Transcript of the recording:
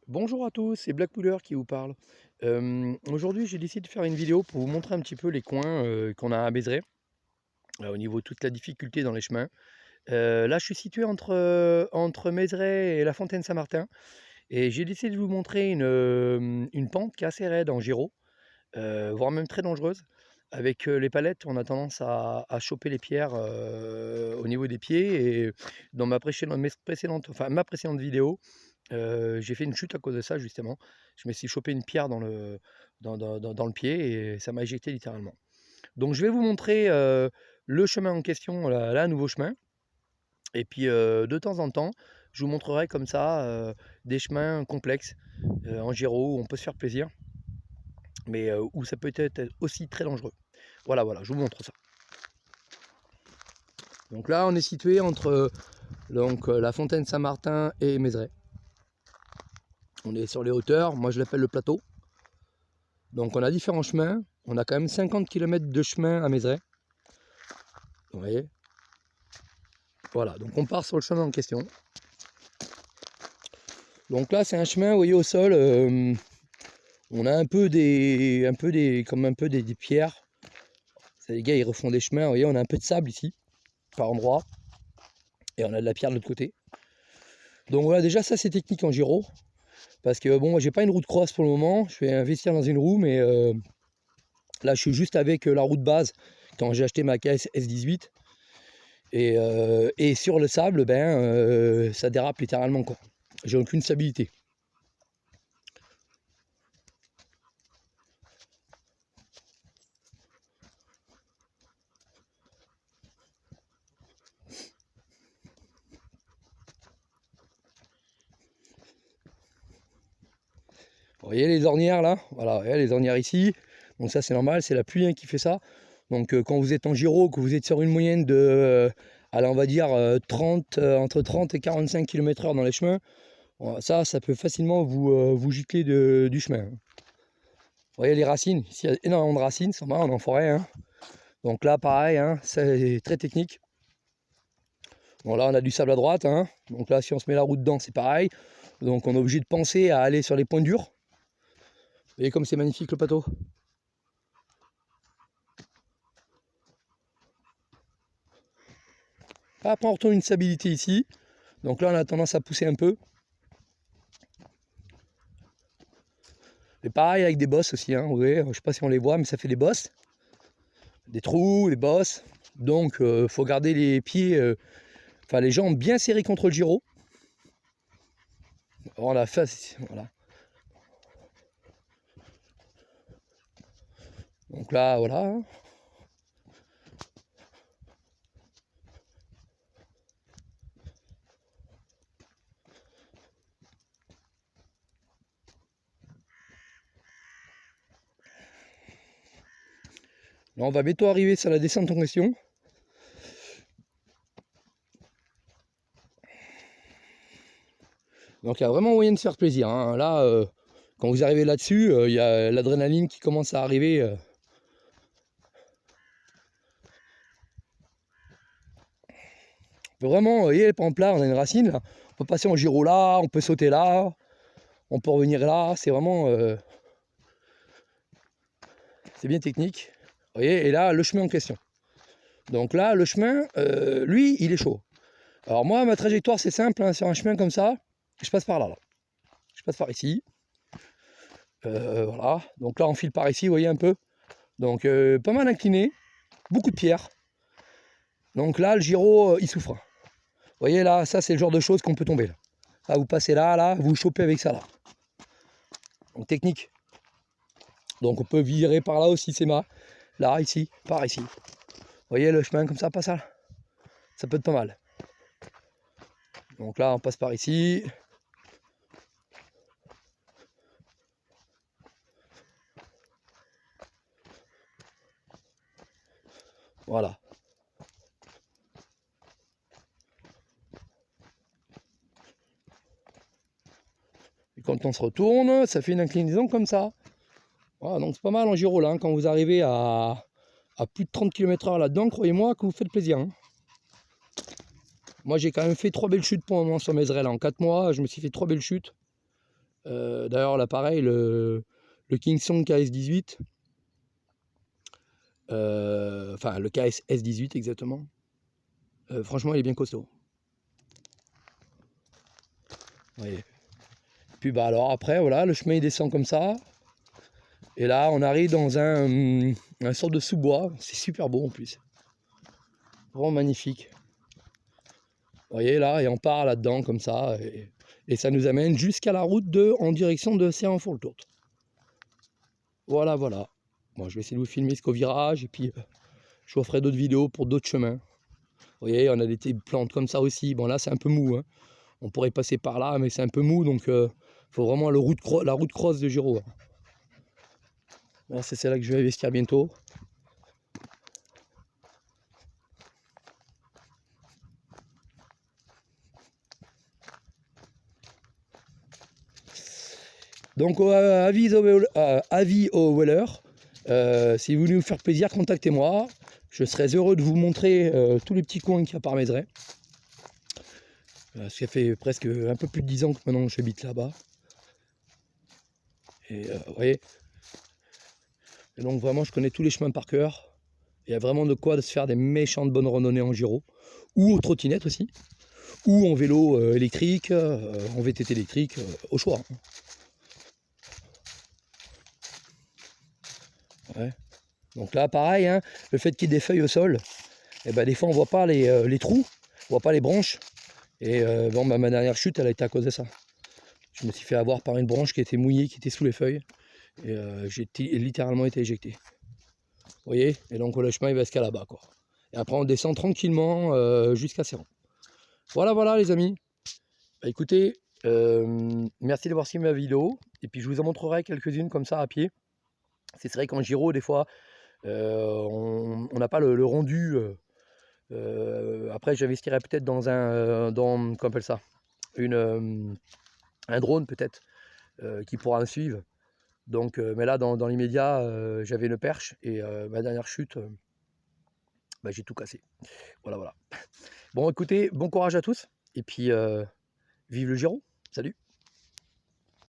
Bonjour à tous, c'est Black Poodle qui vous parle. Aujourd'hui, j'ai décidé de faire une vidéo pour vous montrer un petit peu les coins qu'on a à Bézeré, au niveau de toute la difficulté dans les chemins. Là, je suis situé entre Mézeray et La Fontaine-Saint-Martin, et j'ai décidé de vous montrer une pente qui est assez raide en gyro, voire même très dangereuse. Avec les palettes, on a tendance à choper les pierres au niveau des pieds, et dans ma précédente vidéo, j'ai fait une chute à cause de ça justement. Je me suis chopé une pierre dans le pied et ça m'a éjecté littéralement. Donc je vais vous montrer, le chemin en question, là, nouveau chemin, et puis, de temps en temps, je vous montrerai comme ça, des chemins complexes, en gyro où on peut se faire plaisir, mais, où ça peut être aussi très dangereux. Voilà, voilà, je vous montre ça. Donc là, on est situé entre, la Fontaine Saint-Martin et Mézeray. On est sur les hauteurs, moi je l'appelle le plateau. Donc on a différents chemins, on a quand même 50 km de chemin à Mézeray. Vous voyez. Voilà, donc on part sur le chemin en question. Donc là c'est un chemin, vous voyez, au sol, on a un peu des pierres. Les gars ils refont des chemins, vous voyez, on a un peu de sable ici, par endroit, et on a de la pierre de l'autre côté. Donc voilà, déjà ça c'est technique en gyro, parce que bon, moi j'ai pas une roue de cross pour le moment, je vais investir dans une roue, mais là je suis juste avec la roue de base quand j'ai acheté ma KS S18. Et sur le sable, ça dérape littéralement, quoi. J'ai aucune stabilité. Vous voyez les ornières là, voilà, voyez, les ornières ici. Donc ça c'est normal, c'est la pluie, hein, qui fait ça. Donc quand vous êtes en gyro, que vous êtes sur une moyenne de, allez, on va dire, entre 30 et 45 km/h dans les chemins, voilà, ça peut facilement vous gicler du chemin. Vous voyez les racines, ici il y a énormément de racines, c'est normal, on est en forêt, hein. Donc là pareil, hein, c'est très technique. Bon là on a du sable à droite, hein. Donc là si on se met la roue dedans c'est pareil. Donc on est obligé de penser à aller sur les points durs. Vous voyez comme c'est magnifique le plateau. Après on retrouve une stabilité ici. Donc là on a tendance à pousser un peu. Et pareil avec des bosses aussi, hein. Vous voyez, je sais pas si on les voit mais ça fait des bosses. Des trous, des bosses. Donc faut garder les pieds, enfin les jambes bien serrées contre le gyro. On la face, voilà. Donc là voilà, hein. Là on va bientôt arriver sur la descente en question. Donc il y a vraiment moyen de se faire plaisir, hein. Là, quand vous arrivez là-dessus, il y a l'adrénaline qui commence à arriver. On peut vraiment, vous voyez, par exemple là, on a une racine, là. On peut passer en gyro là, on peut sauter là, on peut revenir là, c'est vraiment, c'est bien technique. Vous voyez, et là, le chemin en question. Donc là, le chemin, lui, il est chaud. Alors moi, ma trajectoire, c'est simple, hein, sur un chemin comme ça, je passe par là, là. Je passe par ici. Voilà, donc là, on file par ici, vous voyez un peu. Donc pas mal incliné, beaucoup de pierres. Donc là, le gyro, il souffre. Vous voyez là, ça c'est le genre de choses qu'on peut tomber là. Là, vous passez là, vous chopez avec ça là. Donc technique. Donc on peut virer par là aussi, c'est mal. Là, ici, par ici. Vous voyez le chemin comme ça passe là. Ça peut être pas mal. Donc là, on passe par ici. Voilà. Et quand on se retourne, ça fait une inclinaison comme ça. Voilà, donc c'est pas mal en gyro là, hein, quand vous arrivez à plus de 30 km/h là-dedans, croyez-moi que vous faites plaisir, hein. Moi j'ai quand même fait 3 belles chutes pour le moment sur Mézeray là. En 4 mois, je me suis fait 3 belles chutes. D'ailleurs, là, pareil, le Kingsong KS18, enfin le KS S18 exactement, franchement, il est bien costaud. Vous voyez. Puis bah alors après, voilà, le chemin il descend comme ça. Et là, on arrive dans un sorte de sous-bois. C'est super beau en plus. Vraiment magnifique. Vous voyez là, et on part là-dedans comme ça. Et ça nous amène jusqu'à la route en direction de Serran-Fourle-Tourte. Voilà, voilà. Bon, je vais essayer de vous filmer ce qu'au virage. Et puis, je vous ferai d'autres vidéos pour d'autres chemins. Vous voyez, on a des plantes comme ça aussi. Bon, là, c'est un peu mou. Hein. On pourrait passer par là, mais c'est un peu mou. Donc, il faut vraiment la route cross de Giro. Hein. C'est celle-là que je vais investir bientôt. Donc avis aux voleurs, si vous voulez vous faire plaisir, contactez-moi. Je serais heureux de vous montrer tous les petits coins qu'il y a par Mézeray. Ça fait presque un peu plus de 10 ans que maintenant j'habite là-bas. Et vous voyez. Et donc vraiment je connais tous les chemins par cœur. Il y a vraiment de quoi de se faire des méchantes bonnes randonnées en Giro. Ou aux trottinettes aussi. Ou en vélo électrique, en VTT électrique, au choix. Ouais. Donc là, pareil, hein, le fait qu'il y ait des feuilles au sol, et ben, des fois on voit pas les trous, on voit pas les branches. Et bon, bah, ma dernière chute, elle a été à cause de ça. Je me suis fait avoir par une branche qui était mouillée, qui était sous les feuilles. Et j'ai littéralement été éjecté. Vous voyez. Et donc le chemin il va jusqu'à là-bas, quoi. Et après on descend tranquillement jusqu'à Serran. Voilà, voilà les amis. Bah, écoutez, merci d'avoir suivi ma vidéo. Et puis je vous en montrerai quelques-unes comme ça à pied. C'est vrai qu'en Giro, des fois, on n'a pas le rendu. Après, j'investirais peut-être dans comment on appelle ça, un drone peut-être qui pourra me suivre. Donc, mais là, dans l'immédiat, j'avais une perche et ma dernière chute, bah, j'ai tout cassé. Voilà, voilà. Bon, écoutez, bon courage à tous et puis vive le Giro. Salut.